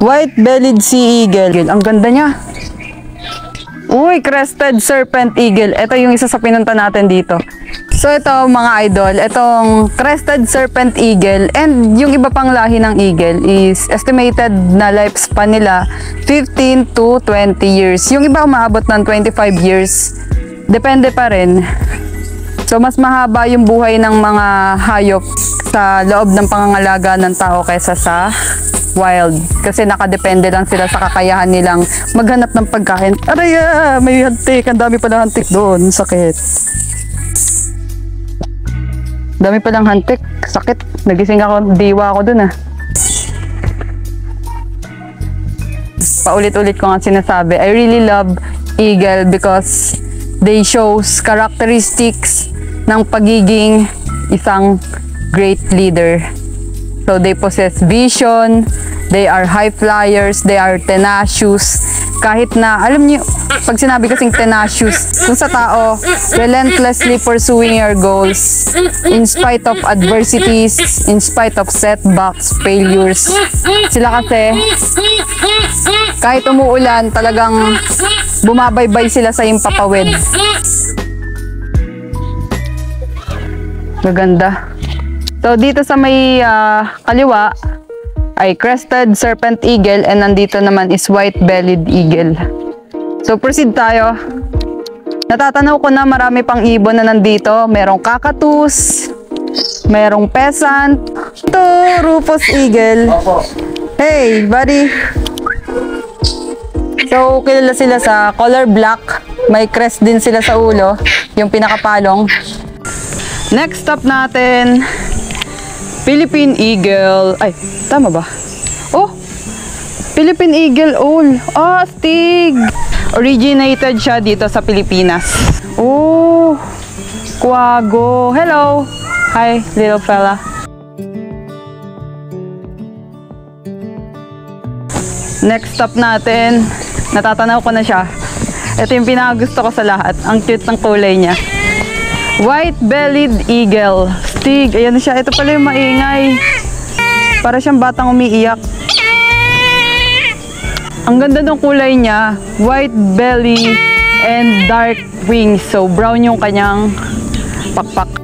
White-bellied sea eagle. Ang ganda niya. Uy, crested serpent eagle. Ito yung isa sa pinunta natin dito. So ito mga idol, itong crested serpent eagle and yung iba pang lahi ng eagle is estimated na lifespan nila 15 to 20 years. Yung iba umaabot ng 25 years. Depende pa rin. So mas mahaba yung buhay ng mga hayop sa loob ng pangangalaga ng tao kaysa sa wild. Kasi nakadepende lang sila sa kakayahan nilang maghanap ng pagkain. Aray, may hantik. Ang dami palang hantik doon. Sakit. Dami palang hantik. Sakit. Nagising ako. Diwa ako doon Paulit-ulit ko nga sinasabi. I really love eagle because they shows characteristics ng pagiging isang great leader. So they possess vision, they are high flyers, they are tenacious. Kahit na, alam niyo, pag sinabi kasing tenacious, kung sa tao, relentlessly pursuing your goals, in spite of adversities, in spite of setbacks, failures. Sila kasi, kahit umuulan, talagang bumabaybay sila sa impapawid. Maganda. So, dito sa may kaliwa ay crested serpent eagle and nandito naman is white-bellied eagle. So, proceed tayo. Natatanaw ko na marami pang ibon na nandito. Merong kakatus, merong pheasant. Ito, rufous eagle. Hey, buddy. So, kilala sila sa color black. May crest din sila sa ulo, yung pinakapalong. Next stop natin, Philippine eagle. Ay, tama ba? Oh, Philippine eagle owl. Astig! Originated siya dito sa Pilipinas. Oh, quago. Hello. Hi, little fella. Next stop natin, natatanaw ko na siya. Ito yung pinakagusto ko sa lahat. Ang cute ng kulay niya. White-bellied eagle. Stig. Ayan na siya. Ito pala yung maingay. Para siyang batang umiiyak. Ang ganda ng kulay niya. White belly and dark wings. So, brown yung kanyang pakpak.